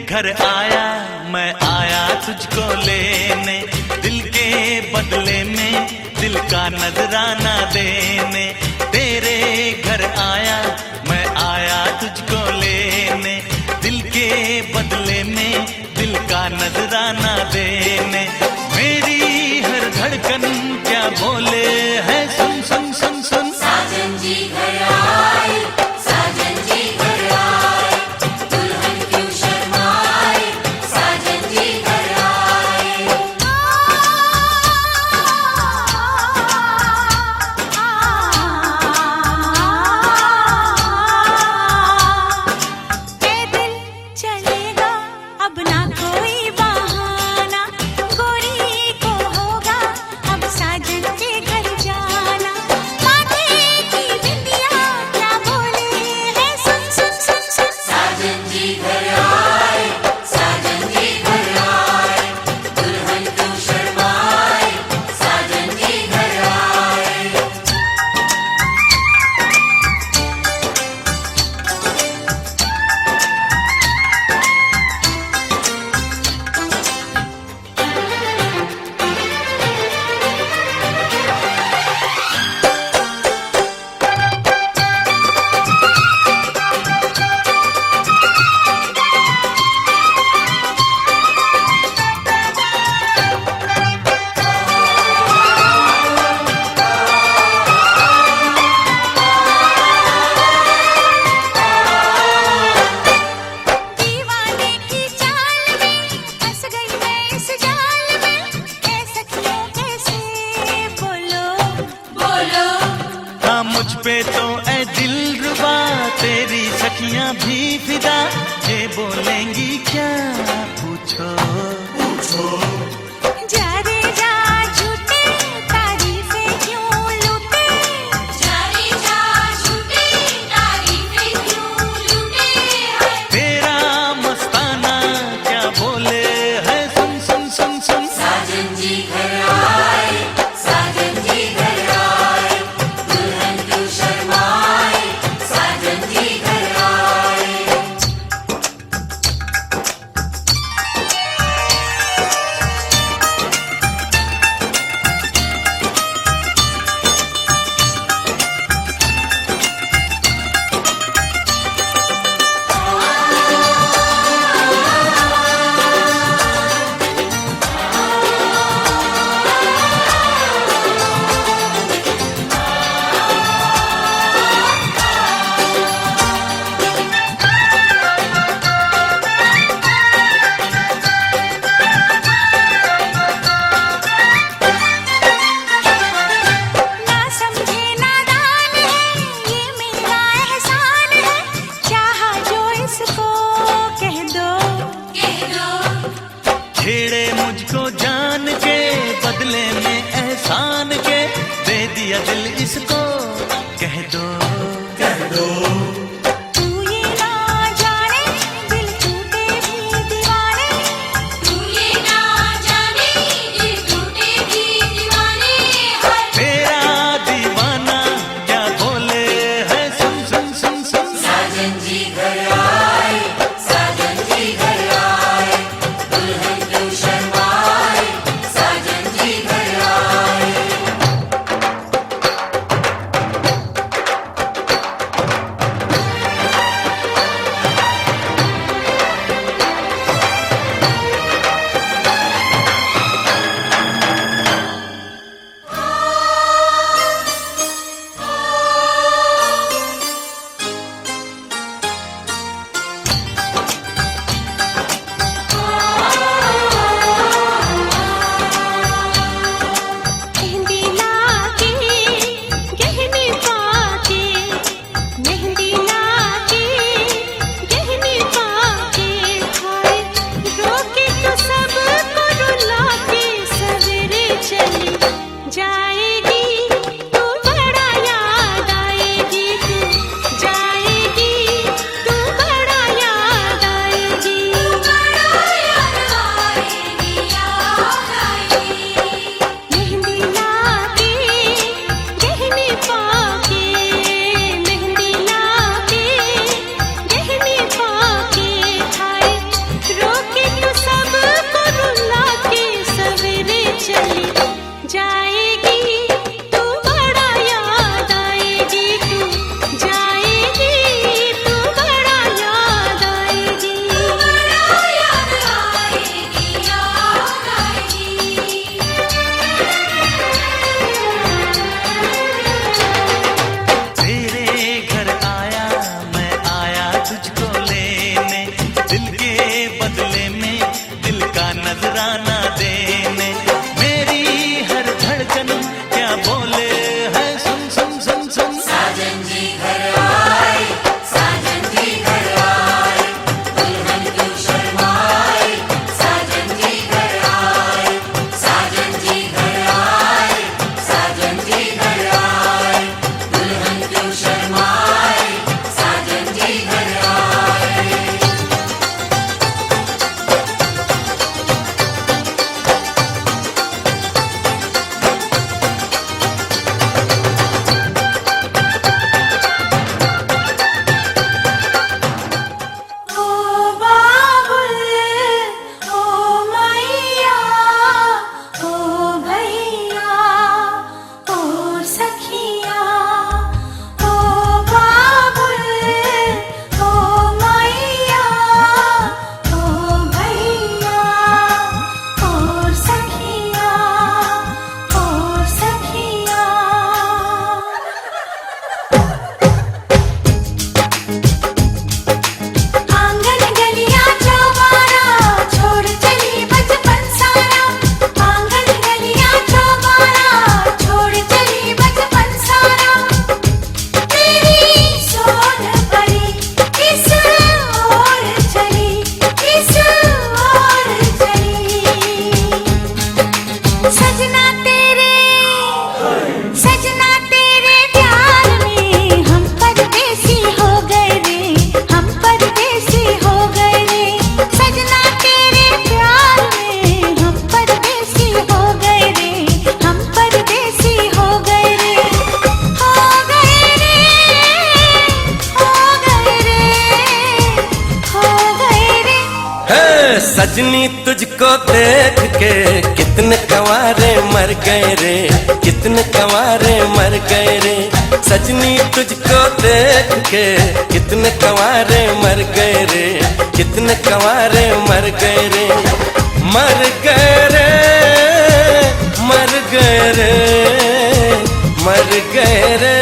घर आया मैं आया तुझको लेने, दिल के बदले में दिल का नजराना देने। तेरे घर आया मैं आया तुझको लेने, दिल के बदले में दिल का नजराना देने। मेरी हर धड़कन क्या बोले है, सुन सुन सुन सुन। साजन जी घर आए, साजन जी घर आए, दुल्हन क्यों शर्माए, साजन जी घर आए। पैदल चलेगा अब ना कोई बहाना, गोरी को होगा अब साजन के घर जाना। माथे की बिंदिया क्या बोले है, सुन सुन सुन सुन। साजन जी घर आए, साजन जी घर आए, दुल्हन क्यों शर्माए, साजन जी घर आए। दीवाने की चाल में फंस गई मैं इस जाल में, ऐ सखियों कैसे बोलो बोलो हाँ मुझ पे तो ऐ दिलरुबा तेरी सखियां भी फिदा, ये बोलेंगी क्या पूछो पूछो। जा रे जा झूठे तारीफें क्यों लूटे, जा रे जा झूठी तारीफें क्यों लूटे हैं। तेरा मस्ताना क्या बोले है, सुन सुन सुन सुन। साजन जी घर आए, साजन जी घर आए, दुल्हन क्यों शर्माए, साजन जी घर आए। सजनी तुझको देख के कितने कंवारे मर गए रे, कितने कंवारे मर गए रे। सजनी तुझको देख के कितने कंवारे मर गए रे, कितने कंवारे मर गए रे। मर गए रे, मर गए रे, मर गए रे।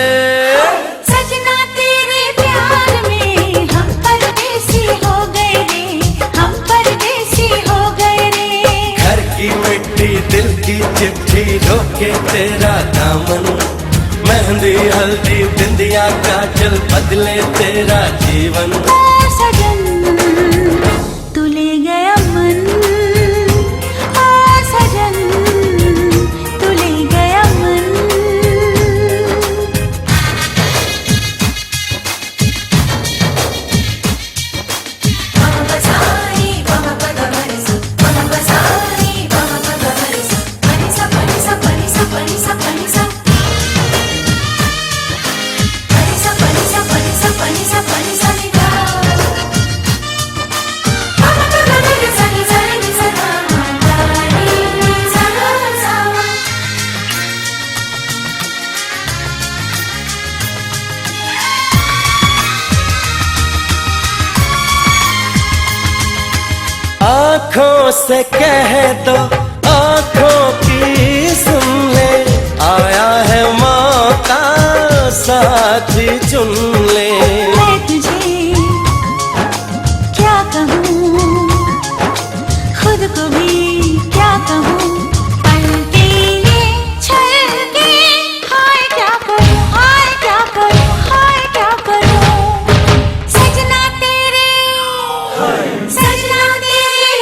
सजना तेरे प्यार में हम परदेसी हो गए रे, हम परदेसी हो गए रे। घर की मिट्टी दिल की चिट्ठी रोके तेरा दामन, मेहंदी हल्दी बिंदिया काजल बदले तेरा जीवन। ओ सजन तू ले गया मन, ओ सजन तू ले गया मन। आँखों से कह दो, आँखों की सुन ले, आया है मौका साथी चुन ले। मैं तुझे क्या कहूँ, खुद को भी क्या कहूँ। पलके ये छल के हाय क्या करूँ, हाय क्या करूँ, हाय क्या करूँ। सजना तेरे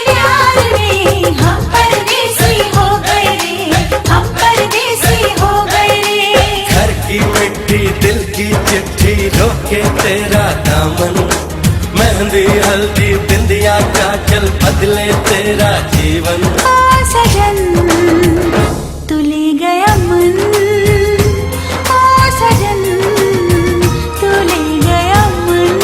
प्यार में हम परदेसी हो गए रे, हम परदेसी हो गए रे। घर की मिट्टी दिल की चिट्ठी रोके तेरा दामन, मेहंदी हल्दी बिंदिया काजल बदले तेरा जीवन। ओ सजन तू ले गया मन, ओ सजन तू ले गया मन।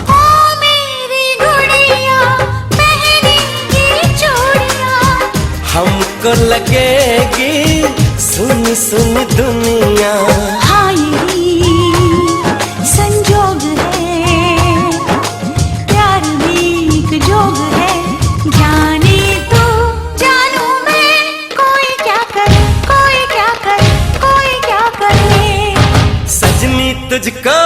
ओ मेरी गुड़िया पहनेगी चूड़ियां, हमको लगेगी सुनी सुनी दुनिया। हाँ यही संजोग है, प्यार भी एक जोग है। जाने तू जानू मैं, कोई क्या करे, कोई क्या करे, कोई क्या करे। सजनी तुझको,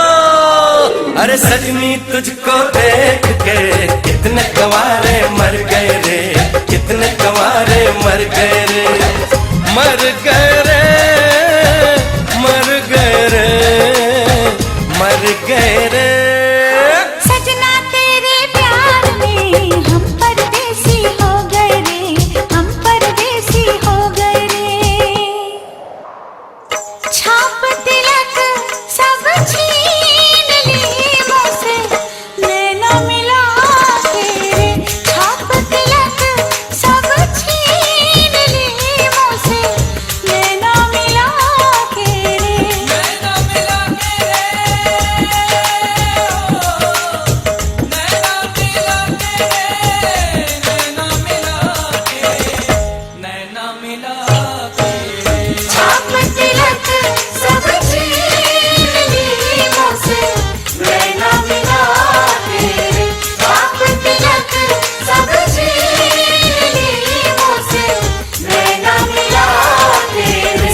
अरे सजनी तुझको देख के कितने कंवारे मर गए रे, कितने कंवारे मर गए रे। मर गए रे, मर गए रे, मर गए रे। सजना तेरे प्यार में हम परदेसी हो गए रे, हम परदेसी हो गए रे। छाप तिलक सब छीन ली मुझसे, नैना मिला के रे। छाप तिलक सब छीन ली मुझसे, नैना मिला के रे। नैना मिला के नैना मिला के नैना मिला के छाप तिलक सब छीन ली मुझसे, नैना मिला के रे। छाप तिलक सब छीन ली मुझसे, नैना मिला के रे।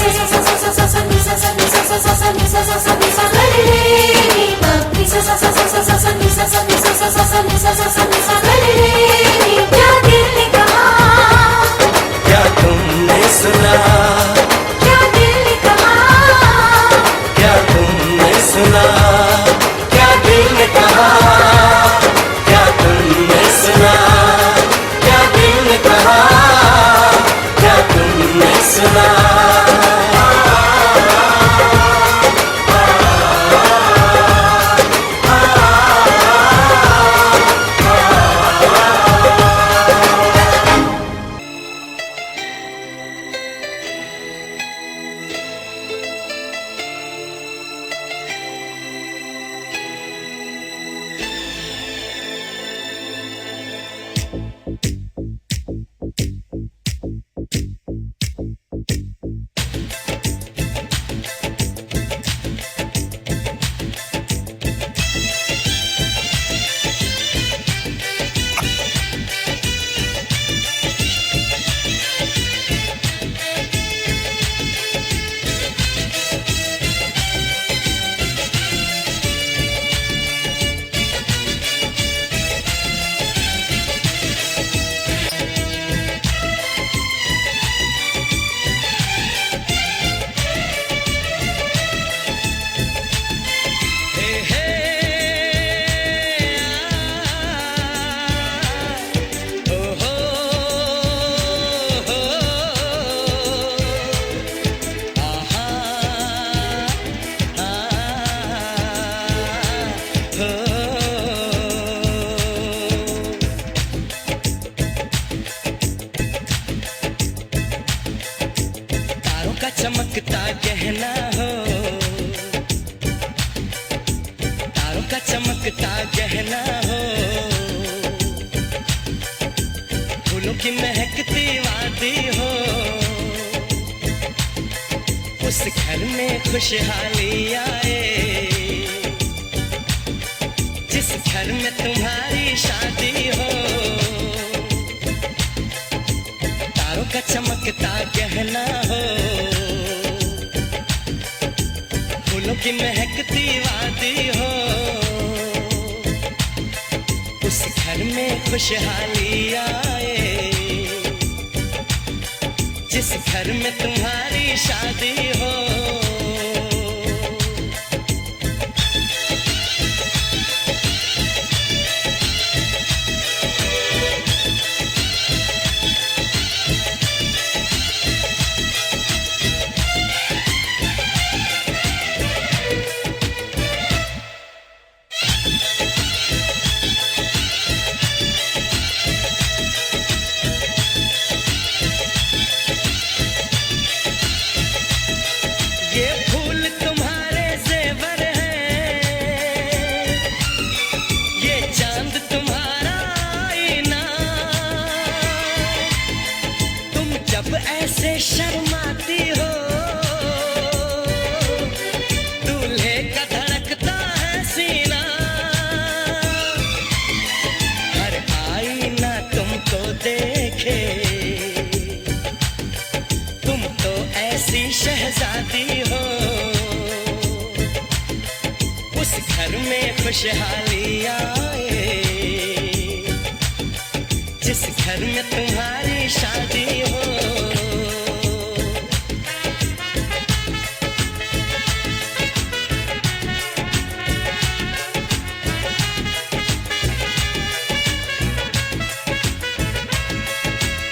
क्या दिल ने कहा, क्या तुमने सुना, क्या दिल ने कहा, क्या तुमने सुना, क्या दिल ने कहा, क्या तुमने सुना, क्या दिल ने कहा, क्या तुमने सुना। का चमकता गहना हो, फूलों की महकती वादी हो, उस घर में खुशहाली आए, जिस घर में तुम्हारी शादी हो। तारों का चमकता गहना हो, फूलों की महकती वादी हो, उस घर में खुशहाली आए, जिस घर में तुम्हारी शादी हो। ये फूल तुम्हारे जेवर हैं, ये चांद तुम्हारा आईना, तुम जब ऐसे शर्माती हो, दूल्हे का धड़कता है सीना, हर आईना तुमको देखे, तुम तो ऐसी शहजादी हो, उस घर में खुशहाली आए, जिस घर में तुम्हारी शादी हो।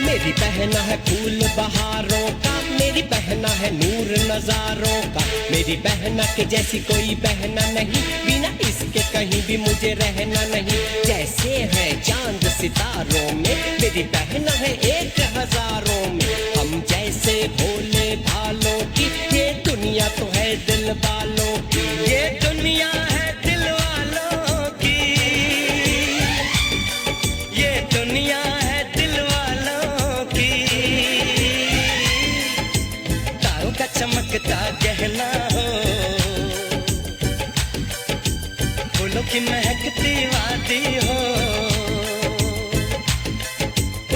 मेरी बहना है फूल बहारों का, मेरी बहना है नूर नजारों का, मेरी बहना के जैसी कोई बहना नहीं, बिना इसके कहीं भी मुझे रहना नहीं। जैसे है चांद सितारों में, मेरी बहना है एक हजारों में, हम जैसे भोले भालों की, ये दुनिया तो है दिल वालों की, ये दुनिया है दिल वालों की, ये दुनिया है दिल वालों की। तारों का चमकता गहना हो, फूलों की महकती वादी हो,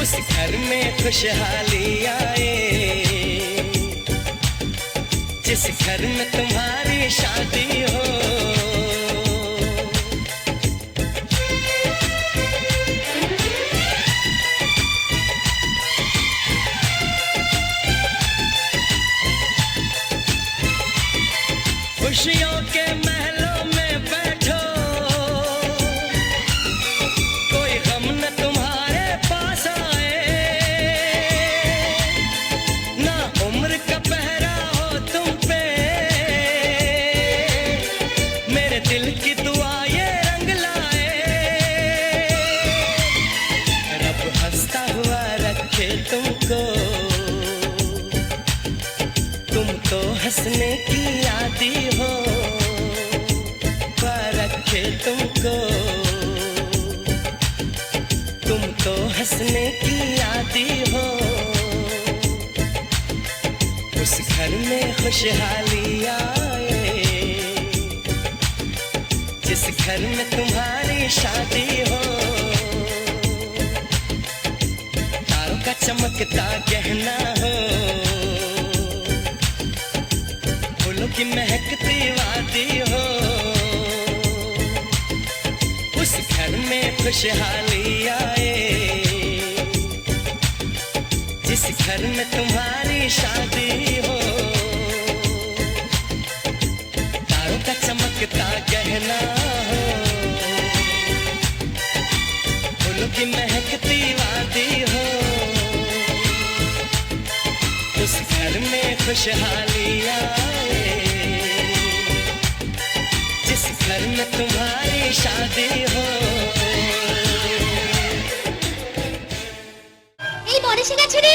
उस घर में खुशहाली आए, जिस घर में तुम्हारी शादी हो। खुशियों के महलों में बैठो, कोई गम न तुम्हारे पास आए, ना उम्र का पहरा हो तुम पे, मेरे दिल की दुआ ये रंग लाए, रब हंसता हुआ रखे तुमको, तुम तो हंसने की आदी हो, रखे तुमको, तुम तो हंसने की आदी हो, उस घर में खुशहाली आए, जिस घर में तुम्हारी शादी हो। तारों का चमकता गहना हो, फूलों की महकती वादी हो, उस घर में खुशहाली आए, जिस घर में तुम्हारी शादी हो। तारों का चमकता गहना हो, फूलों की महकती वादी हो, उस घर में खुशहाली आए, जिस घर में तुम्हारी शादी हो। এই বড় এসে গেছে রে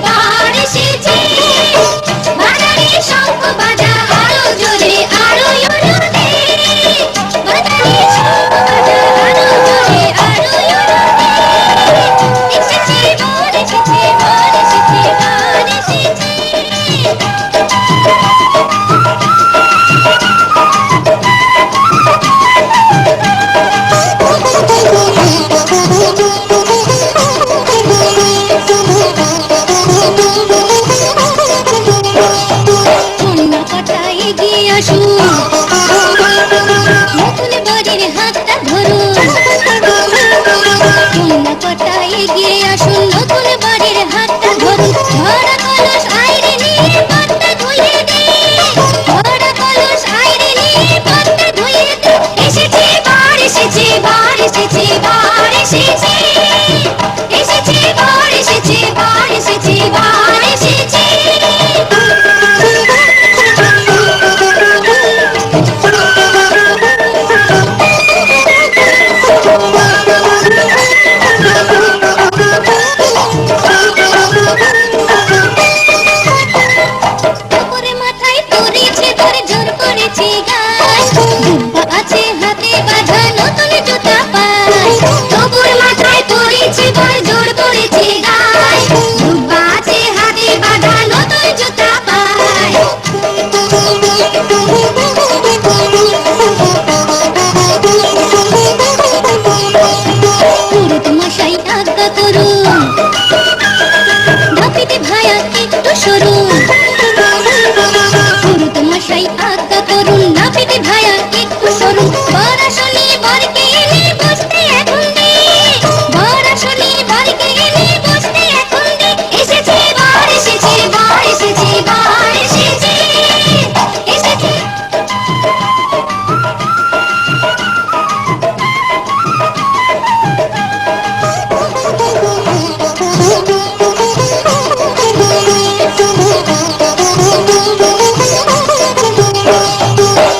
বার এসেছে বাজারে শঙ্খ বাজা আরো জোরে আরো ইউরোতে বাজারে শঙ্খ বাজা আরো জোরে আরো ইউরোতে এসেছে বার এসেছে বার এসেছে বার এসেছে কন্যা পাঠায় এগিয়ে আসুন নতুন বরের হাতটা ধরুন কন্যা পাঠায় এগিয়ে আসুন নতুন বরের হাতটা ধরুন ভরা কলস আইরে নিয়ে পাতটা ধুয়ে দে ভরা কলস আইরে নিয়ে পাতটা ধুয়ে দে এসেছে বার এসেছে বার এসেছে বার এসেছে এসেছে বার এসেছে বার এসেছে বার এসেছে উপরে মাথায় পড়েছে ধরে জোর করেছে গাছ দুব্বা আছে হাতে বাঁধা নতুন জুতা পায় উপরে মাথায় পড়েছে ধরে জোর করেছে গাছ দুব্বা আছে হাতে বাঁধা নতুন জুতা পায় পুরোহিত মশাই আজ্ঞা করুন ধাপিতে ভায়া একটু সরুন পুরোহিত মশাই আজ্ঞা করুন ধাপিতে ভায়া একটু সরুন বরাসনি বরকে এনে বসতে এখন দে বরাসনি বরকে এনে বসতে এখন দে এসেছে বার এসেছে বার এসেছে বার এসেছে এসেছে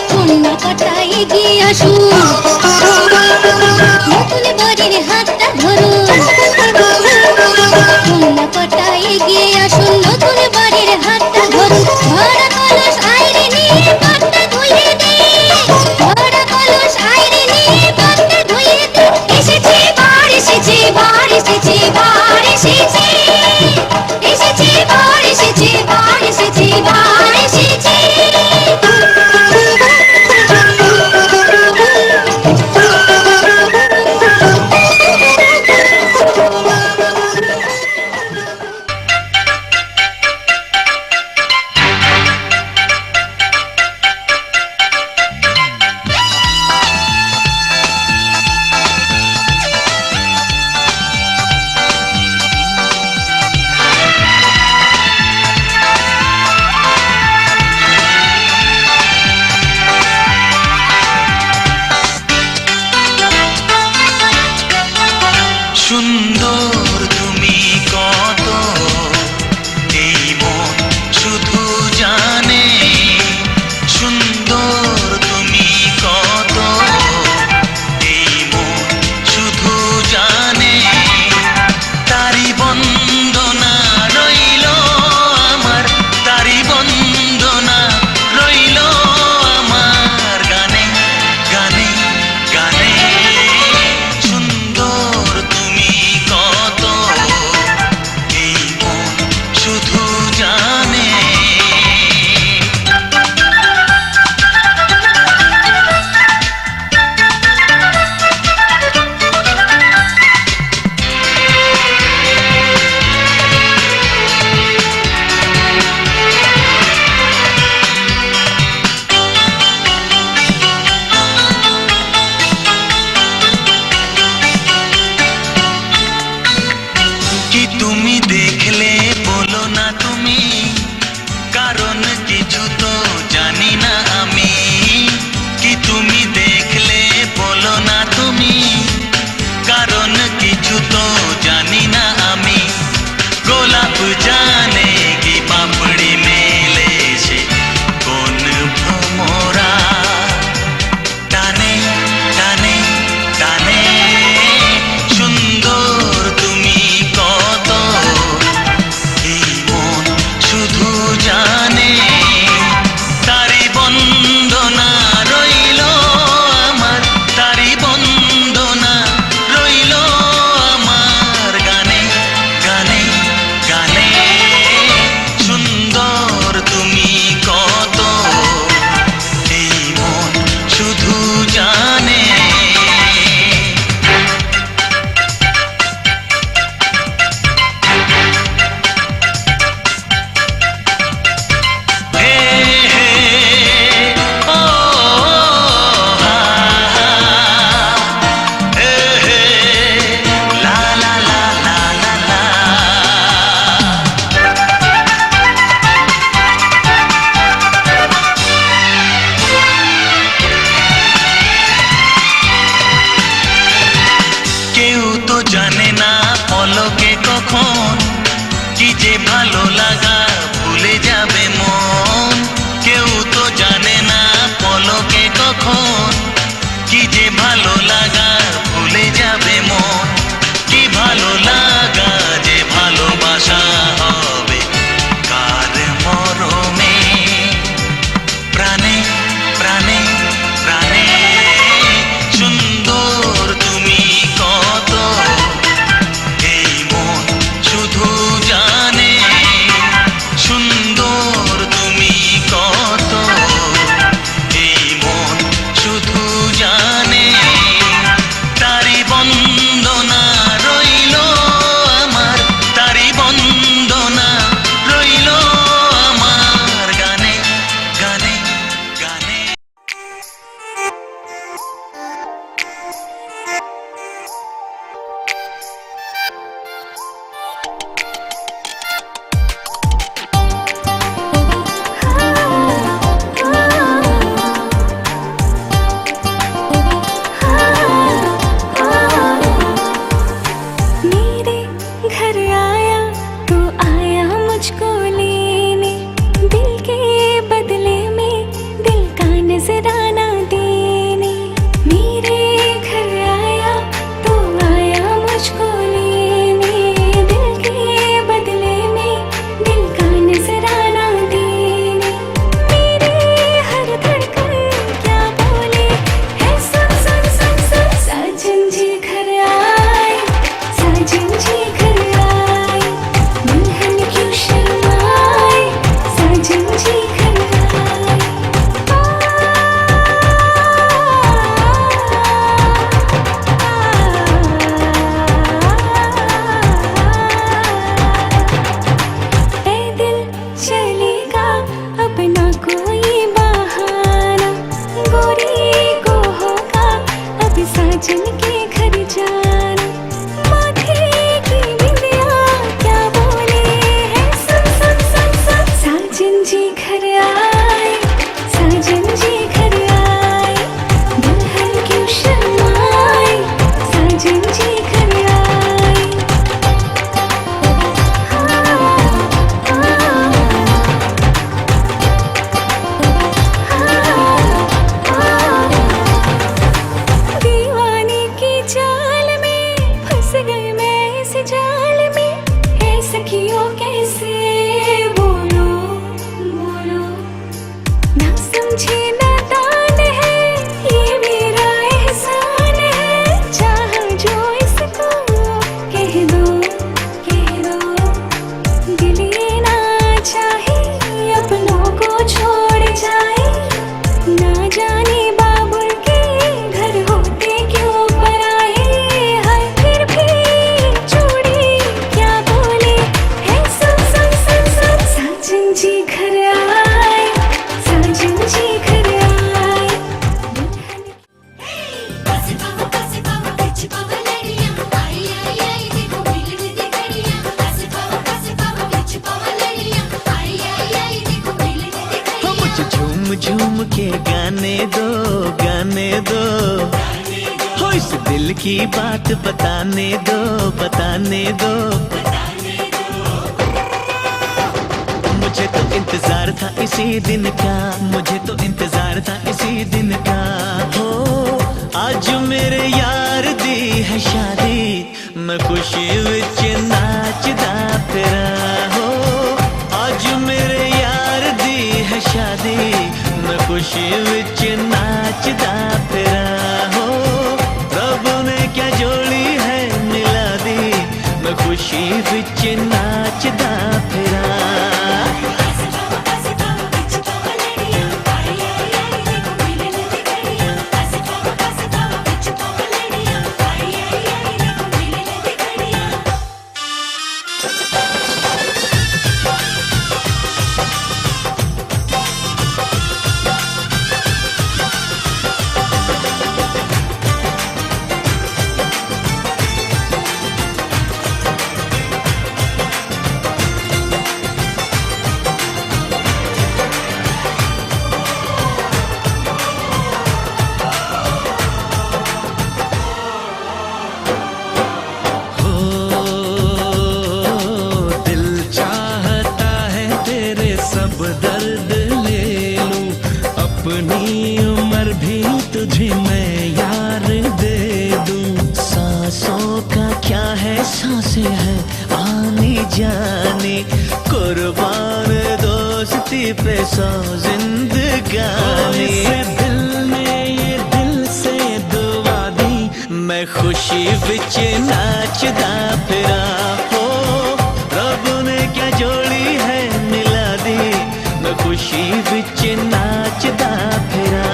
কন্যা পাঠায় এগিয়ে আসুন নতুন বরের হাতটা ধরুন কন্যা পাঠায় এগিয়ে আসুন নতুন বরের হাতটা ধরুন ভরা কলস আইরে নিয়ে পাতটা ধুয়ে দে ভরা কলস আইরে নিয়ে পাতটা ধুয়ে দে এসেছে বার এসেছে বার এসেছে বার এসেছে এসেছে বার এসেছে বার এসেছে বার এসেছে সুন্দর তুমি কত এই মন শুধু জানে সুন্দর তুমি কত এই মন শুধু জানে তারি বন্দনা রইল আমার তারি বন্দনা রইল আমার গানে গানে গানে সুন্দর তুমি কত এই মন শুধু জানে কি তুমি দেখলে বলো না তুমি কারণ কিছু তো জানি না আমি কি তুমি দেখলে বলো না তুমি কারণ কিছু তো জানি না আমি গোলাপ জানে কি পাপড়ি মেলে সে কোন ভ্রমরা টানে টানে টানে সুন্দর তুমি কত झूम के गाने दो, गाने दो, हो इस दिल की बात बताने दो, बताने दो। मुझे तो इंतजार था इसी दिन का, मुझे तो इंतजार था इसी दिन का। हो आज मेरे यार दी है शादी, मैं खुशी विच नाचदा फिरा। हो आज मेरे यार दी है शादी, मैं खुशी विच नाचदा फिरा। हो रब ने क्या जोड़ी है मिला दी, मैं खुशी विच नाचदा फिरा। दर्द ले लूं अपनी उम्र भी तुझे मैं यार दे दूं। सांसों का क्या है सांसें है आने जाने, कुर्बान दोस्ती पे सौ जिंदगानी। दिल ने ये दिल से दुआ दी, मैं खुशी विच नाचदा फिरा। हो रब ने क्या जोड़ी है मिला दी, मैं खुशी विच नाचदा फिरा।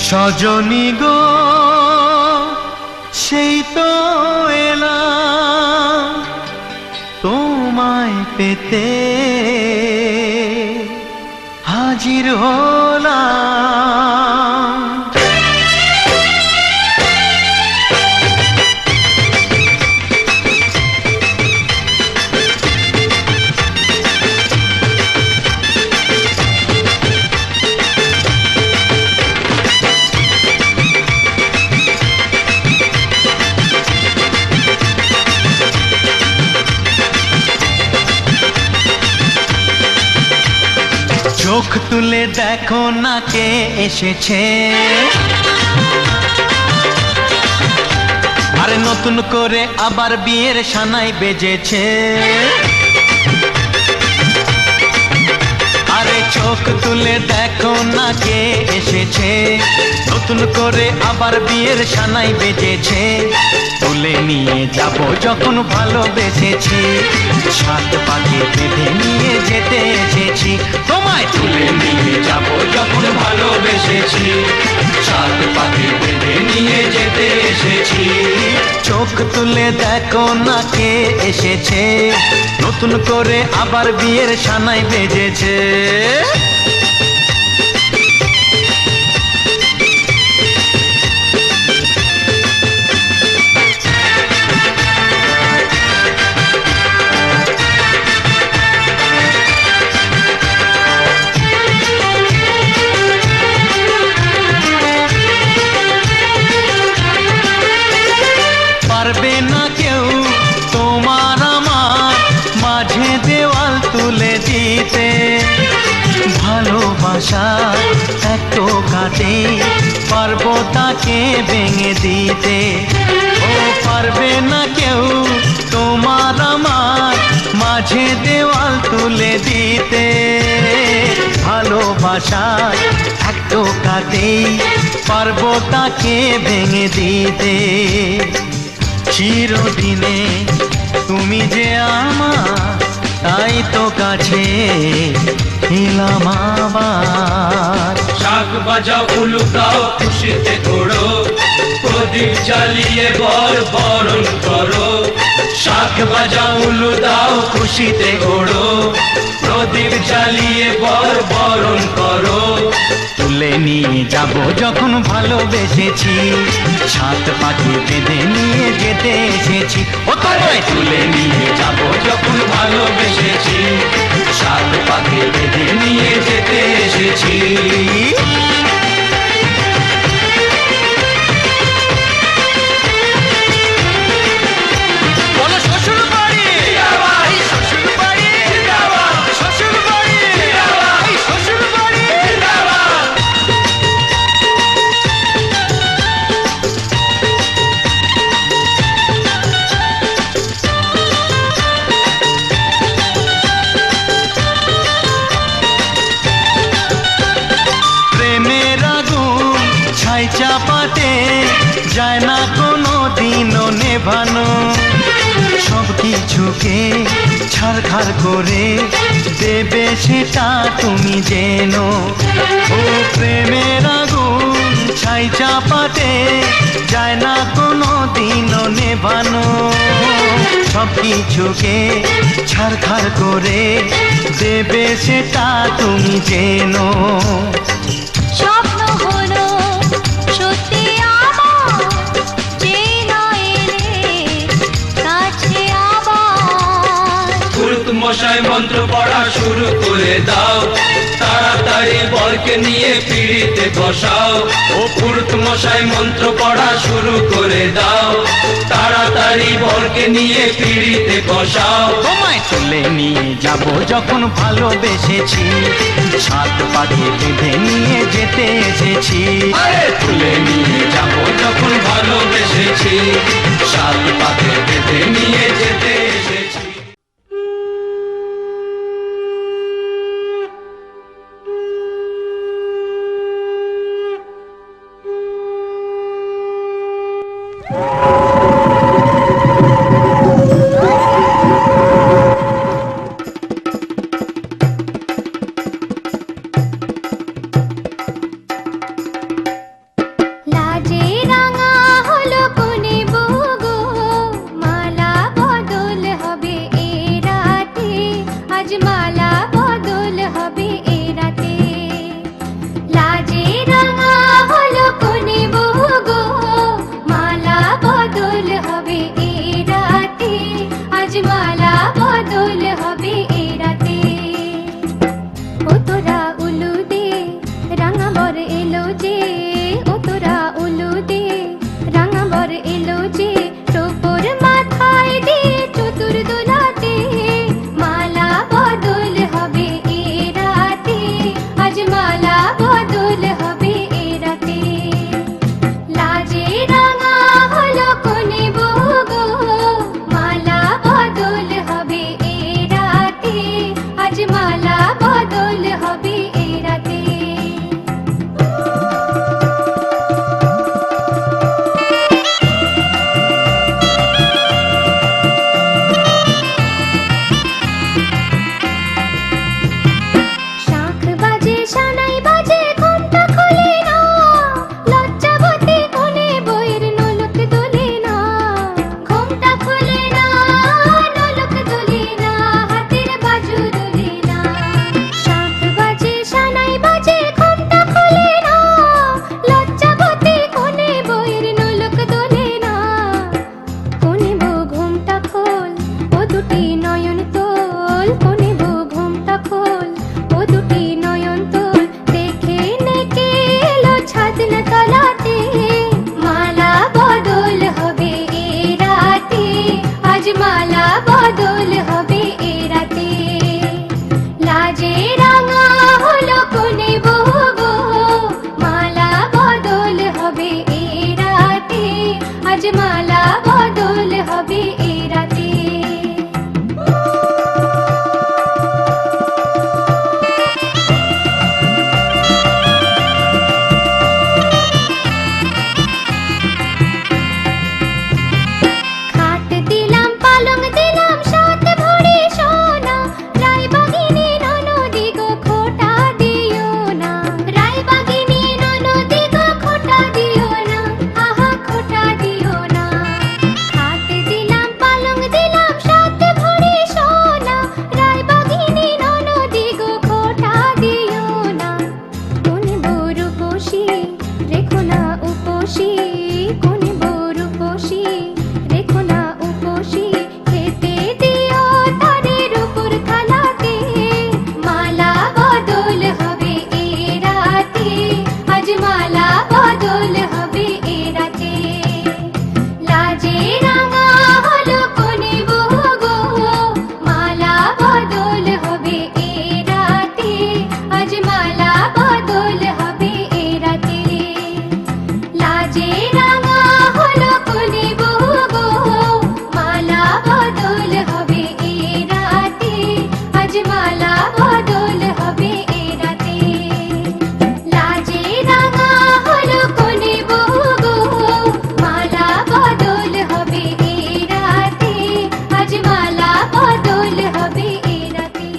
সজনী গো সেই তো এলাম তোমায় পেতে, হাজির হলাম। চোখ তুলে দেখো না কে এসেছে, আরে নতুন করে আবার বিয়ের সানাই বেজেছে। আরে চোখ তুলে দেখো না কে এসেছে, নতুন করে আবার বিয়ের সানাই বেজেছে। তুলে নিয়ে যাব যখন ভালোবেসেছি, সাত পাকে বেঁধে নিয়ে যেতে এসেছি। তোমায় তুলে নিয়ে যাব যখন ভালোবেসেছি, সাত পাকে বেঁধে নিয়ে যেতে এসেছি। চোখ তুলে দেখো না কে এসেছে, নতুন করে আবার বিয়ের সানাই বেজেছে। পারবে না কেউ তোমার আমার মাঝে দেওয়াল তুলে দিতে, ভালোবাসা এত কাটে পারবো তাকে ভেঙে দিতে। ও পারবে না কেউ তোমার আমার মাঝে দেওয়াল তুলে দিতে, ভালোবাসা এত কাটে পারবো তাকে ভেঙে দিতে। চিরদিনে তুমি যে আমার, তাই তো কাছে এলাম আবার। শাক বাজাও উলু গাও খুশিতে ঘোড়ো, প্রদীপ জ্বালিয়ে বরণ করো। শাক বাজাও উলু দাও খুশিতে ঘোড়ো, প্রদীপ জ্বালিয়ে বরণ করো। তুলে নিয়ে যাব যখন ভালোবেসেছি, সাত পাখি বেঁধে নিয়ে যেতে এসেছি। ও তোমায় তুলে নিয়ে যাব যখন ভালোবেসেছি, সাত পাখি বেঁধে নিয়ে যেতে এসেছি। বলো শ্বশুর বাড়ি, এই শ্বশুর বাড়ি, শ্বশুর বাড়ি, এই শ্বশুর বাড়ি। প্রেমের আগুন ছাই চাপাতে যায় না কোনো দিনও নেভানো, সব কিছুকে ছারখার করে দেবে সেটা তুমি জেনো। ও প্রেমের আগুন ছাই চাপাতে যায় না কোনো দিনও নেভানো, সব কিছুকে ছারখার করে দেবে সেটা তুমি জেনো। স্বপ্ন হলো সত্যি আমার, যে নয় এলে কাছে আবার। পুরুত মশাই মন্ত্র পড়া শুরু করে দাও, তাড়াতাড়ি বরকে নিয়ে পিড়িতে বসাও। ও পুরুত মশাই মন্ত্র পড়া শুরু করে দাও, তাড়াতাড়ি বরকে নিয়ে পিড়িতে বসাও। তোমায় তুলে নিয়ে যাব যখন ভালোবেসেছি, সাত পাখি বেঁধে নিয়ে যেতে এসেছি। আরে তুলে নিয়ে যাব যখন ভালোবেসেছি, সাত পাখি বেঁধে নিয়ে যেতে এসেছি। লাজে রাঙা হলো কোনে বগো, মালা বদল হবে এ রাতে, আজ মালা বদল হবে এ রাতে। লাজে রাঙা হলো কোনে বগো, মালা বদল হবে এ রাতে, আজ মালা বদল হবে এ রাতে। ও তোরা উলু দে, রাঙা বর এলো যে, ও তোরা উলু দে, রাঙা বর এলো যে, টোপর মাথায় দে চতুর দোলাতে, মালা বদল হবে এ রাতে, আজ মালা বদল হবে এ রাতে। লাজে রাঙা হলো কোনে বগো, মালা বদল হবে এ রাতে, আজ মালা বদল হবে এ রাতে। শাঁখ বাজে সানাই বাজে ঘন্টা খোলে না, লজ্জাবতী কোনে বইয়ের নোলক দোলে না। ঘোমটা খোলে না, নোলক দোলে না, হাতের বাজু দোলে না। শাঁখ বাজে সানাই বাজে ঘন্টা খোলে না, লজ্জাবতী কোনে বইয়ের নোলক দোলে না। কোনে বউ ঘোমটা খোল, ও দুটি নয়ন তোল, কোনে বউ ঘোমটা খোল, ও দুটি নয়ন তোল, দেখে নেকে এলো ছাদনা তলাতে, মালা বদল হবে এ রাতে, আজ মালা বদল হবে এ রাতে। লাজে রাঙা হলো কোনে বগো, মালা বদল হবে এ রাতে, আজ মালা বদল হবে এ রাতে। রেখো না উপসী কোনে বরুপসী রেখো না উপসী খেতে দিও তাদের উপর থালাতে মালা বদল হবে এ রাতে আজ মালা বদল হবে এ রাতে লাজে রাঙা হলো কোনে বউ গো মালা বদল হবে এ রাতে আজ মালা বদল হবে এ রাতে লাজে রাঙা হলো কোনে বউ গো মালা বদল হবে এ রাতে আজ মালা বদল হবে এ রাতে লাজে রাঙা হলো কোনে বউ গো মালা বদল হবে এ রাতে আজ মালা বদল হবে এ রাতে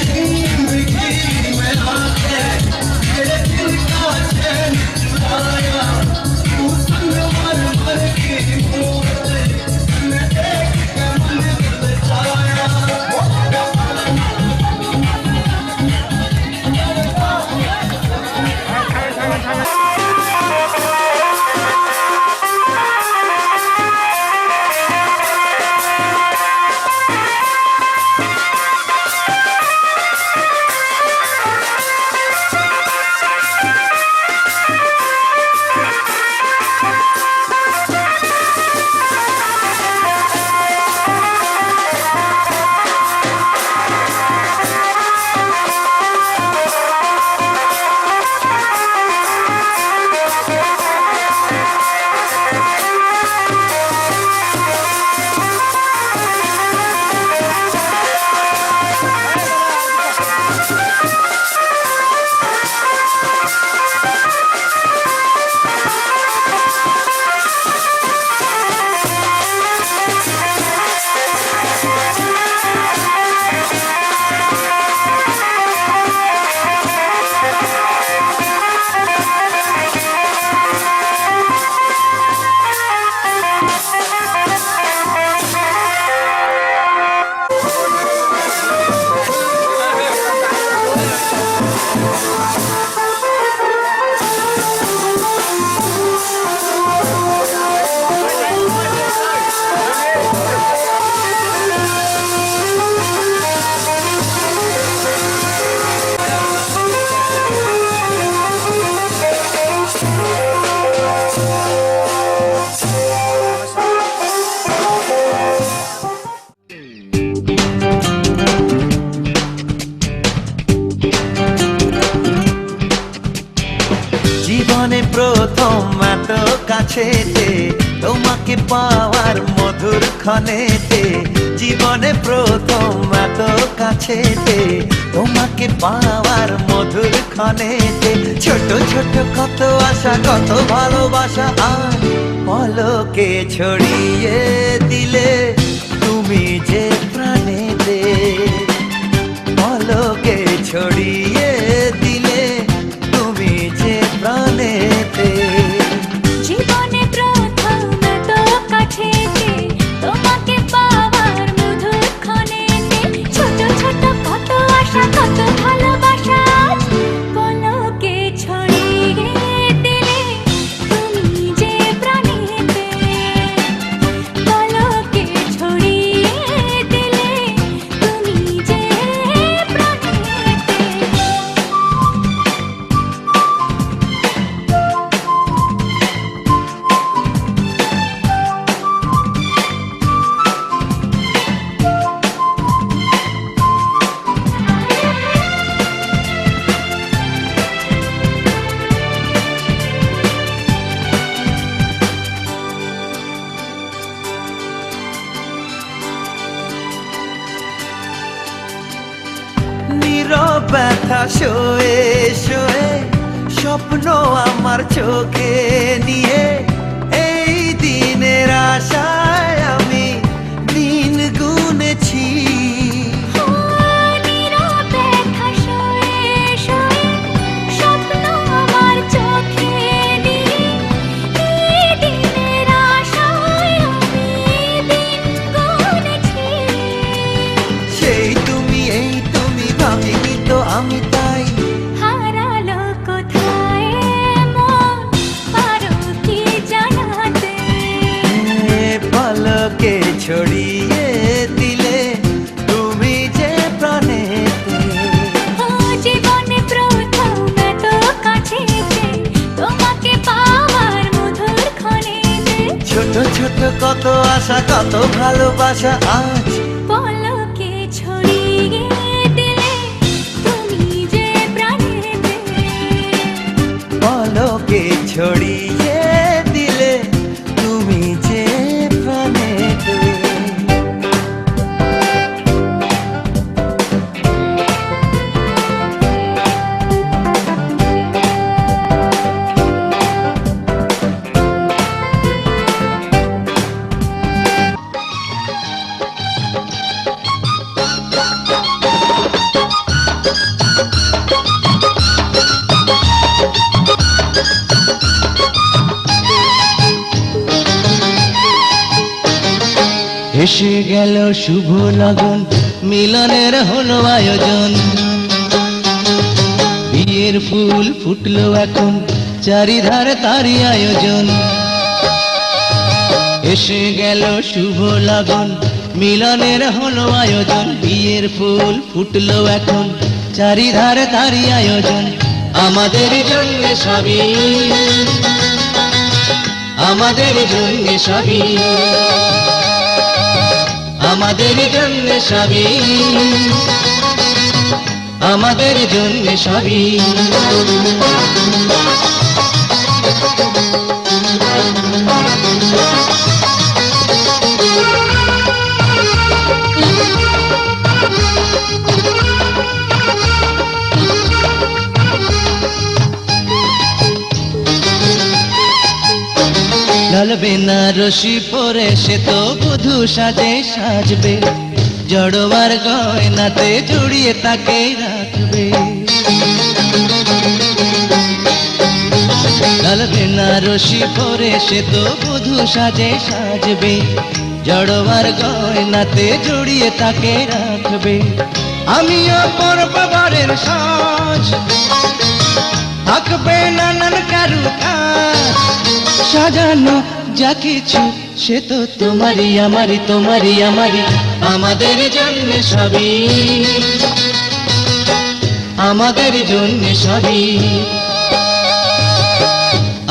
Thank you. প্রথম এত কাছেতে তোমাকে পাওয়ার মধুর ক্ষণেতে, জীবনে প্রথম এত কাছেতে তোমাকে পাওয়ার মধুর ক্ষণেতে, ছোট ছোট কত আশা কত ভালোবাসা আর পলকে ছড়িয়ে দিলে তুমি যে প্রাণেতে, পলকে ছড়িয়ে দিলে তুমি যে প্রাণেতে। জীবনে প্রথম তো কাছেতে তোমাকে পাওয়ার মধুর ক্ষণেতে, ছোট ছোট কত আশা কত ভালোবাসা আজ পলকে ছড়িয়ে দিলে তুমি যে প্রাণেতে, পলকে ছড়িয়ে দিলে তুমি যে প্রাণেতে। নীরব ব্যথা শোয়ে শোয়ে স্বপ্ন আমার চোখে নিয়ে, এই দিনের আশায় আমি দিন গুনেছি। নীরব ব্যথা শোয়ে শোয়ে স্বপ্ন আমার চোখে নিয়ে, এই দিনের আশায় আমি দিন গুনেছি। সেই তুমি এই তুমি ভাবিনি তো আমি তাই, হারালো কোথায় মন পারো কি জানাতে, পলকে ছড়িয়ে দিলে তুমি যে প্রাণেতে। ও জীবনে প্রথম এত কাছেতে তোমাকে পাওয়ার মধুর ক্ষণেতে, ছোট ছোট কত আশা কত ভালোবাসা আজ পলকে ছড়িয়ে দিলে তুমি যে প্রাণেতে, পলকে ছড়িয়ে দিলে তুমি যে প্রাণেতে। এসে গেল শুভ লগন, মিলনের হলো আয়োজন, বিয়ের ফুল ফুটলো এখন চারিধারে তারই আয়োজন। এসে গেল শুভ লগন, মিলনের হলো আয়োজন, বিয়ের ফুল ফুটলো এখন চারিধারে তারই আয়োজন। আমাদের জন্য সবই, আমাদের জন্য সবই, আমাদের জন্য সবই, আমাদের জন্য সবই। লাল বেনারসি পরে সে তো বধূ সাজে সাজবে, জড়োয়ার গয়নাতে জড়িয়ে তাকে রাখবে। লাল বেনারসি পরে সে তো বধূ সাজে সাজবে, জড়োয়ার গয়নাতে জড়িয়ে তাকে রাখবে। আমিও পরব বরের সাজ, থাকবে নানান কারুকাজ, সাজানো যা কিছু সে তো তোমারই আমারই, তোমারই আমারই। আমাদের জন্য সবই, আমাদের জন্য সবই,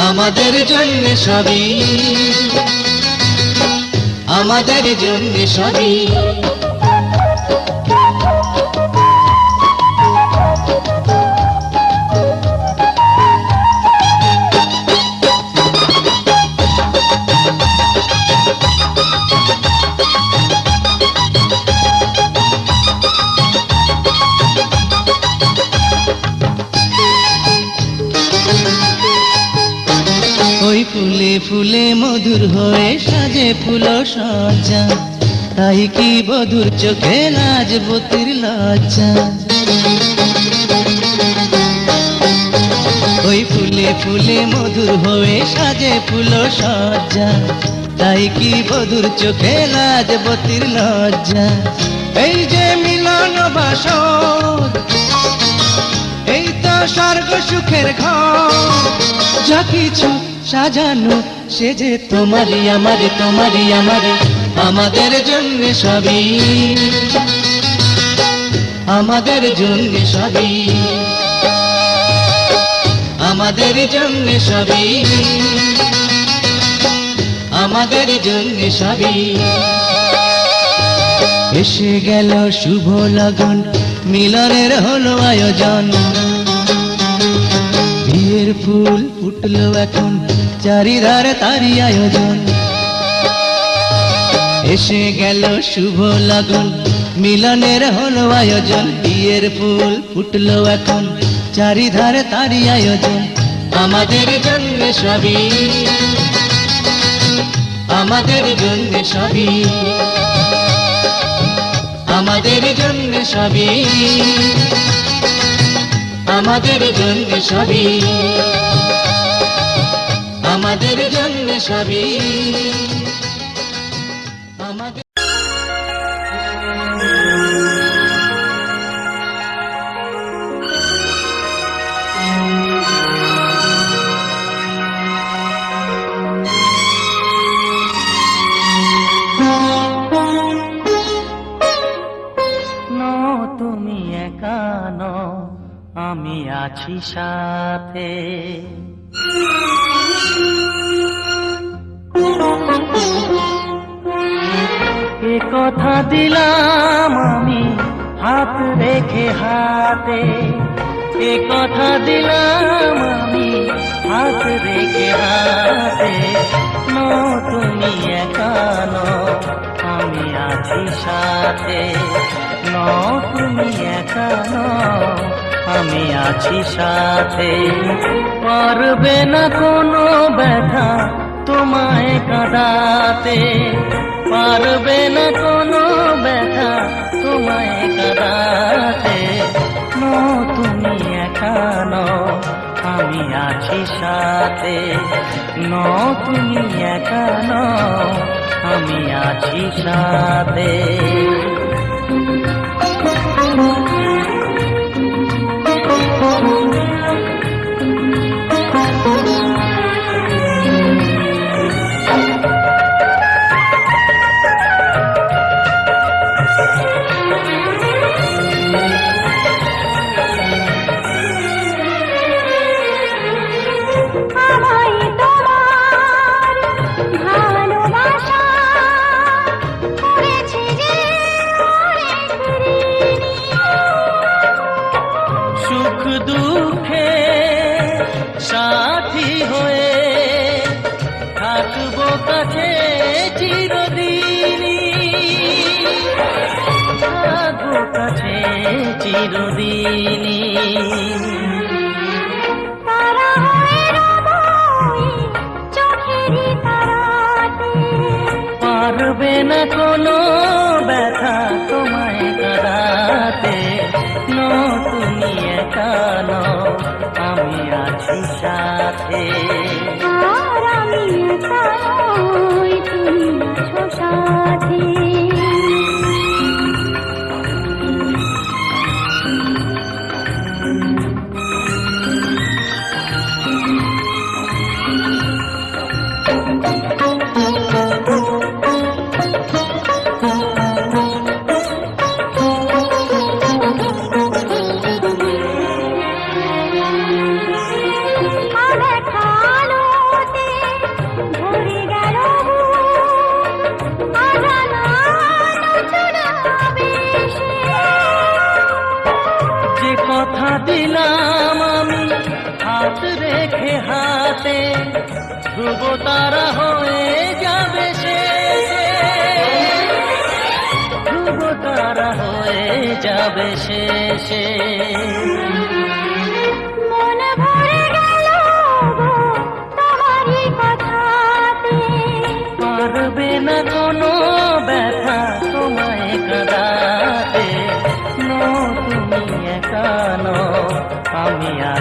আমাদের জন্য সবই, আমাদের জন্য সবই। ফুলে ফুলে মধুর হয়ে সাজে ফুল সজ্জা, তাই কি বধুর চোখে লাজবতীর লজ্জা। ওই ফুলে ফুলে মধুর হয়ে সাজে ফুল সজ্জা, তাই কি বধুর চোখে লাজবতীর লজ্জা। এই যে মিলন বাসর, এই তো স্বর্গ সুখের ঘর, যা কিছু সাজানো সে যে তোমারই আমারই তোমারই আমারই, আমাদের জন্য সবই, আমাদের জন্য সবই, আমাদের জন্য সবই, আমাদের জন্য সবই। এসে গেল শুভ লগন, মিলনের হলো আয়োজন, বিয়ের ফুল ফুটলো এখন, চারিধারে তারই আয়োজন। এসে গেল শুভ লগন, মিলনের হলো আয়োজন, বিয়ের ফুল ফুটলো এখন, চারিধারে তারই আয়োজন। আমাদের জন্য সবই, আমাদের জন্য সবই, আমাদের জন্য সবই, আমাদের জন্য সবই, আমাদের জন্য সবই, আমাদের। তুমি একা নও, আমি আছি সাথে। এ কথা দিলাম আমি হাত রেখে হাতে, এ কথা দিলাম আমি হাত রেখে হাতে। তুমি একা নও, আমি আছি সাথে। তুমি একা নও, আমি আছি সাথে। পারবে না কোনো ব্যথা তোমায় কাঁদাতে, পারবে না কোনো ব্যথা তোমায় কাঁদাতে। তুমি একা নও, আমি আছি সাথে। তুমি একা নও, আমি আছি সাথে। সাথী হয়ে থাকবো কাছে চিরদিনই, থাকবো কাছে চিরদিনই। পারবে না কোনো ব্যথা তোমায় কাঁদাতে। তুমি একা নও, আমি আছি সাথে। আমি একা নই, তুমি আছো সাথে। কথা দিলাম আমি হাত রেখে হাতে, ধ্রুব তারা হয়ে যাবে শেষে, ধ্রুব তারা হয়ে যাবে শেষে। মন ভরে গেল গো তোমারই কথা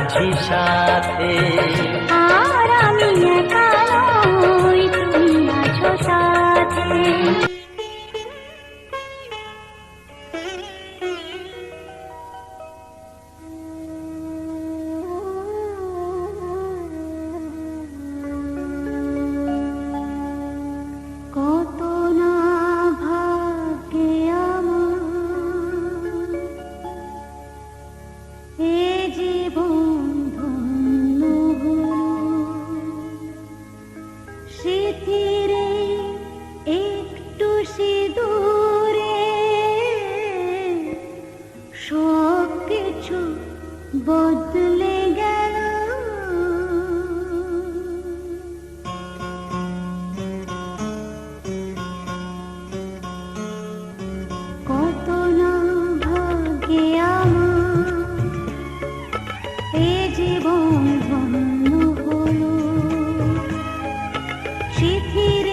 আছি সাথে। আর আমি একা নই, তুমি আছো সাথে। কত না ভাগ্যে আমার এ জীবন ধন্য হলো, স্মৃতির একটু সিঁদুরে সব কিছু বদলে গেল। কত না ভাগ্যে আমার এ জীবন ধন্য হলো, স্মৃতির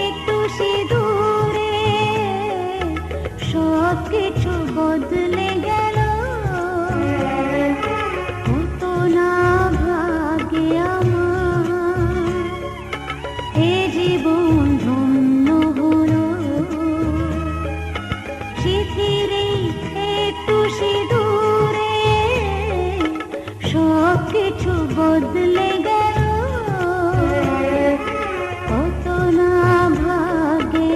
একটু সিঁদুরে সব কিছু বদলে গেল। কত না ভাগ্যে আমার এ জীবন ধন্য হলো, স্মৃতির একটু সিঁদুরে সব কিছু বদলে গেল। কত না ভাগ্যে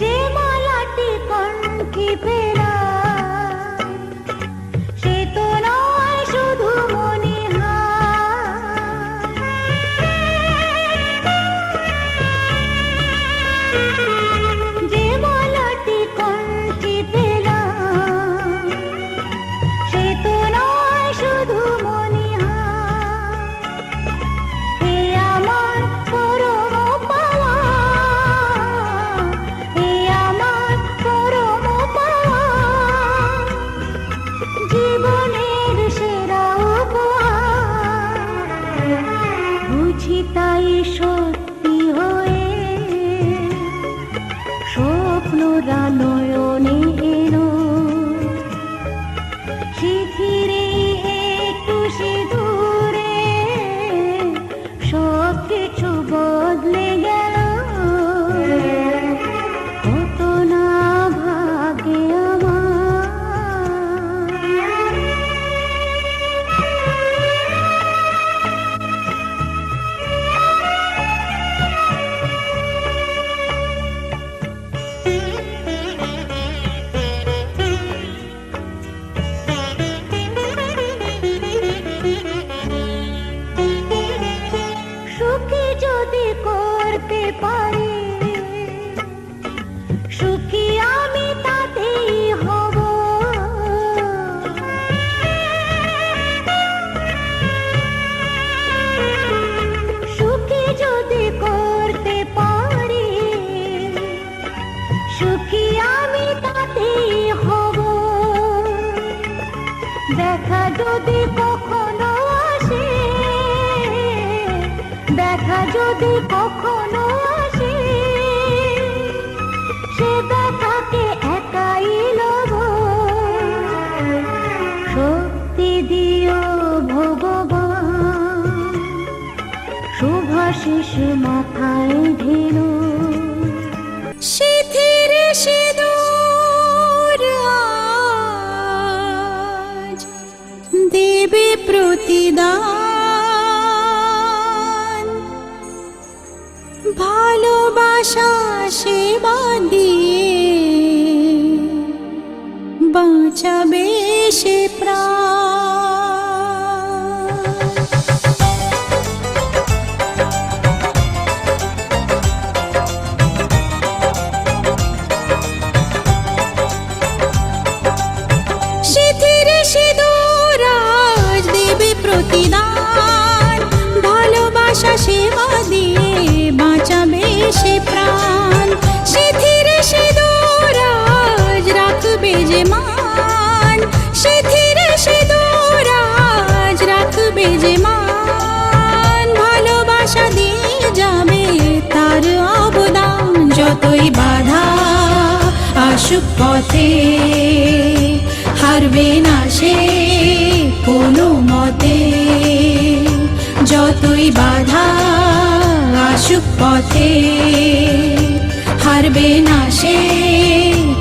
যে মালাটি কণ্ঠে পেলাম, সে তো নয় শুধু মনিহার। যে মালাটি কণ্ঠে পেলাম, সে তো নয় শুধু মনিহার। এ আমার পরম পাওয়া, এ আমার পরম পাওয়া, জীবনের সেরা উপহার। বুঝি তাই সত্যি হয়ে স্বপ্নরা নয়নে এলো, স্মৃতির একটু সিঁদুরে সব কিছু বদলে গেল। কত না ভাগ্যে আমার। সুখী যদি করতে পারি, সুখী আমি তাতেই হব। সুখী যদি করতে পারি, সুখী আমি তাতেই হব। দেখা যদি কখনো আসে, দেখা যদি কখনো আসে, সে দেখাকে একাই লব। শক্তি দিও ভগবান, শুভাশিস মাথায় ঢেলো। সিথির সিঁদুর আজ দেবে প্রতিদান, ভালোবাসা সেবা দিয়ে বাঁচাবে সে প্রাণ। সিথির সিঁদুর আজ দেবে প্রতিদান, ভালোবাসা সেবা দিয়ে বাঁচাবে সে প্রাণ, শিথিরে সে দোরাজ রাখবে যে মান, শিথিরে সে দোরাজ রাখবে যে মান, ভালোবাসা দিয়ে যাবে তার অবদান। যতই বাধা আসুক পথে হারবে না সে কোনো মতে, যতই বাধা আসুক পথে হারবে না সে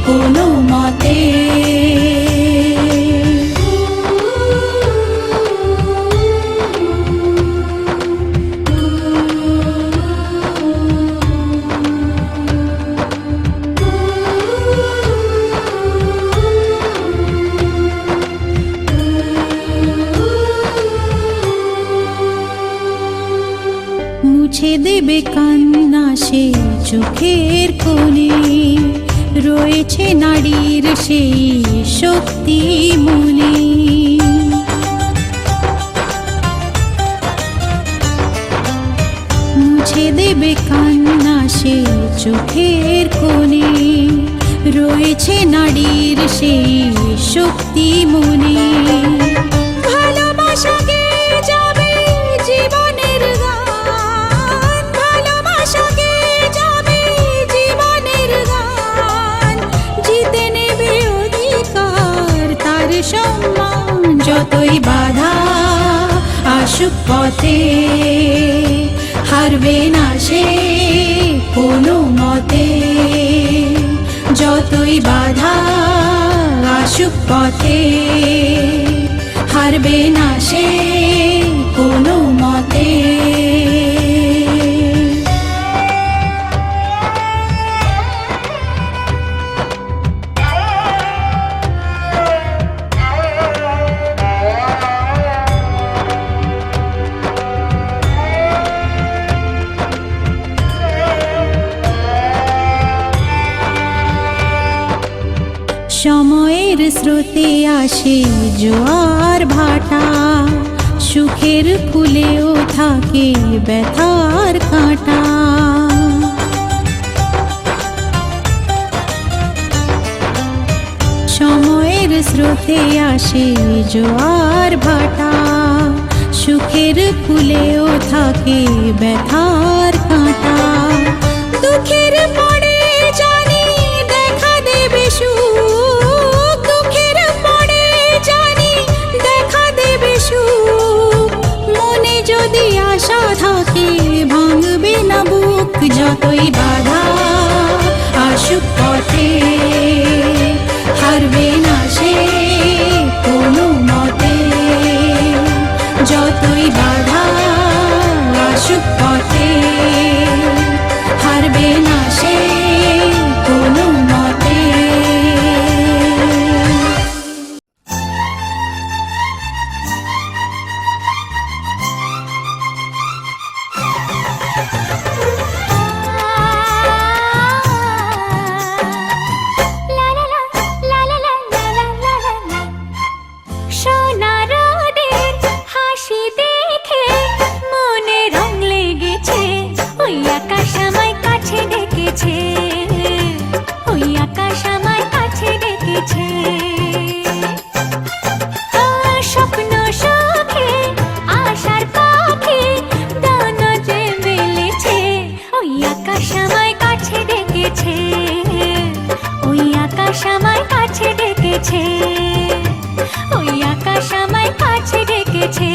কোনো মতে। মুছে দেবে কান্না সে চোখের কোণে, রয়েছে নারীর সেই শক্তি মনে। মুছে দেবে কান্না সে চোখের কোণে, রয়েছে নারীর সেই শক্তি মনে। ভালোবাসাকে যাবে জীবনের গান, ভালোবাসাকে যাবে জীবনের গান, জিতে নেবে অধিকার তার সম্মান। যতই বাধা আসুক পথে হারবে না সে কোনো মতে, যতই বাধা আসুক পথে হারবে না সে কোনো মতে। সময়ের স্রোতে আসে জোয়ার ভাটা, সুখের ফুলেও থাকে ব্যথার কাঁটা। সময়ের স্রোতে আসে জোয়ার ভাটা, সুখের ফুলেও থাকে ব্যথার কাঁটা। দুঃখের পরে জানি দেখা দেবে সুখ, দুঃখের পরে জানি দেখা দেবে সুখ, মনে যদি আশা থাকে ভাঙবে না বুক। যতই বাধা আসুক পথে হারবে না সে কোনো মতে, যতই বাধা আসুক পথে হারবে না সে কোনো মতে। সোনা রোদের হাসি দেখে মনে রং লেগেছে, ওই আকাশ আমায় কাছে ডেকেছে, ওই আকাশ আমায় কাছে ডেকেছে। স্বপ্ন সুখে আশার পাখি দানা যে মেলেছে, ওই আকাশ আমায় কাছে ডেকেছে, ওই আকাশ আমায় কাছে ডেকেছে, ওই আকাশ আমায় কাছে ডেকেছে,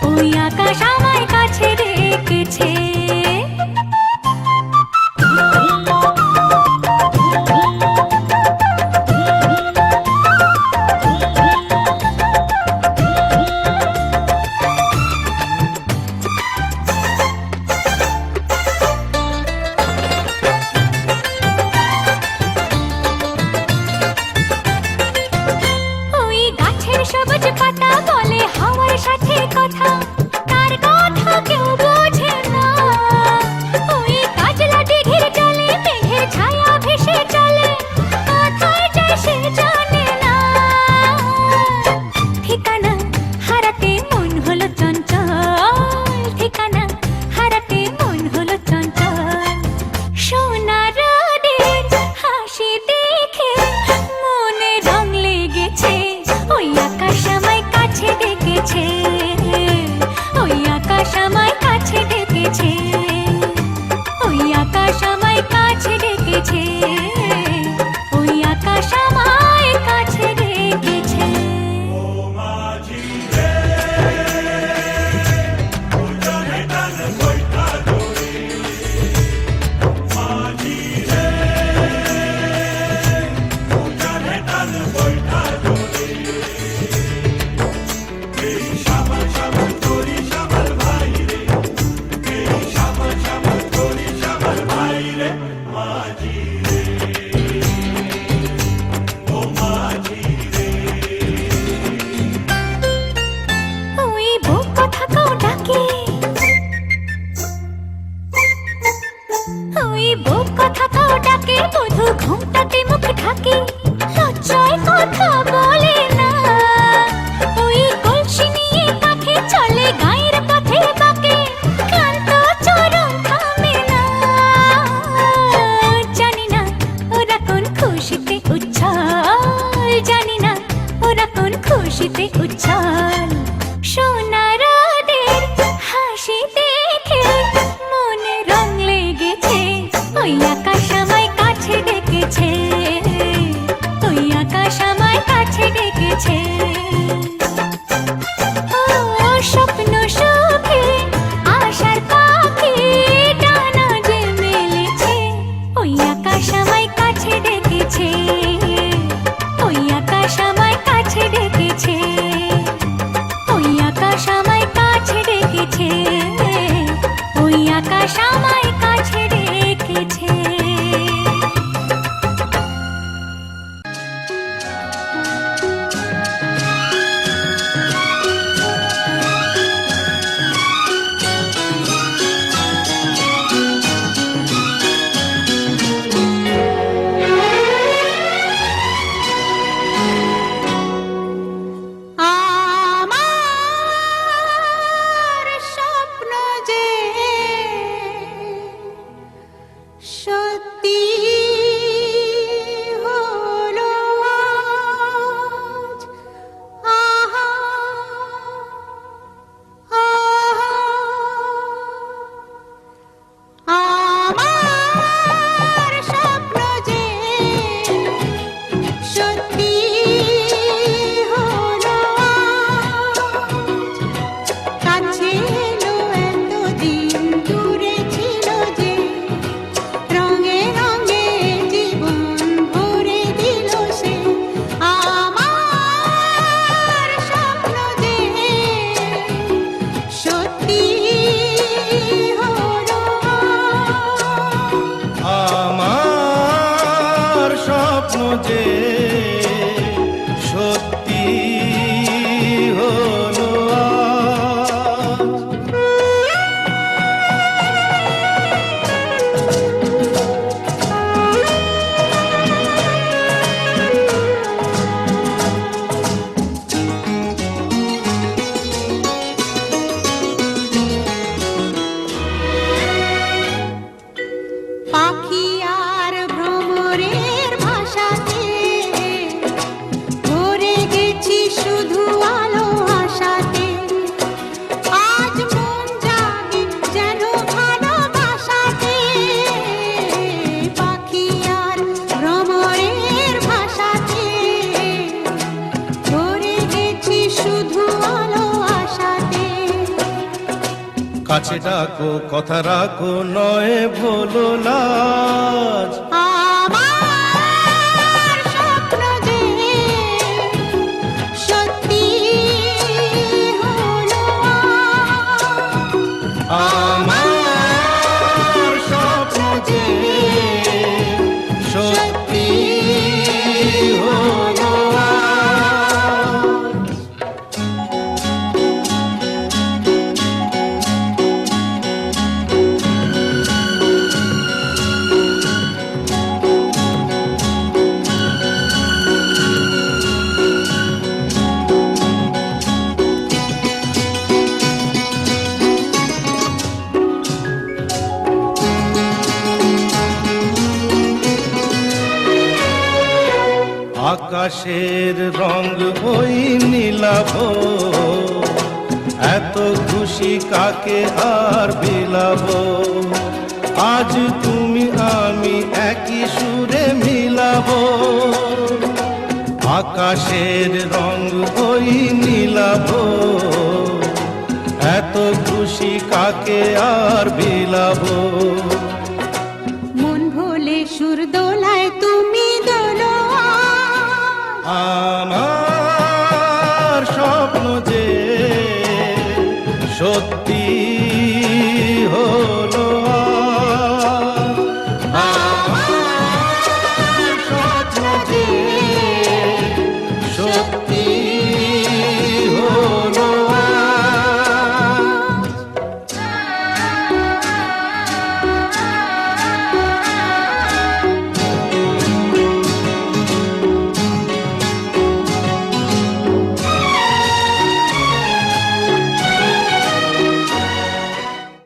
ওই আকাশ আমায় কাছে ডেকেছে। ঘুমটাতে মুখ ঢাকে লজ্জায় কথা বলে না ওই কলসি নিয়ে কাঠে চলে গায়ের পথে বাঁকে ক্লান্ত চরণ থামে না জানি না ওরা কোন খুশিতে উচ্ছল জানি না ওরা কোন খুশিতে উচ্ছল সোনার ওদের হাসি দেখে মনে রং লেগেছে ওই আকাশ আমায় কাছে ডেকেছে ওই আকাশ আমায় কাছে ডেকেছে ও স্বপ্ন সুখে আশার পাখি ডানা যে মেলেছে ওই আকাশ আমায় কাছে ডেকেছে ওই আকাশ আমায় কাছে ডেকেছে ওই আকাশ আমায় কাছে ডেকেছে ওই আকাশ আমায় কাছে ডেকেছে আমার স্বপ্ন যে সত্যি হলো আজ। আহা, আহা, আমার স্বপ্ন যে সত্যি হলো আজ। কাছে এলো এতদিন দূরে ছিল যে রঙে রঙে জীবন ভরে দিল সে আমার স্বপ্ন যে সত্যি হলো আজ। আমার স্বপ্ন যে সত্যি হলো আজ। পাখি আর ভ্রমরের ভাষাতে ভরে গেছি শুধু আলো আশাতে আজ মন জাগে যেন ভালোবাসাতে পাখি আর ভ্রমরের ভাষাতে ভরে গেছি শুধু আলো আশাতে কাছে ডাকো কথা রাখো নয় ভোলো লাজ। আমার স্বপ্ন যে সত্যি হলো আজ। আমার স্বপ্ন যে সত্যি হলো আজ। আকাশের রং ওই নীলাভ এত খুশি কাকে আর বিলাব আজ তুমি আমি একই সুরে মিলাব আকাশের রং ওই নীলাভ এত খুশি কাকে আর বিলাব মন ভোলে সুর দোলায় তুমি দোলো আমার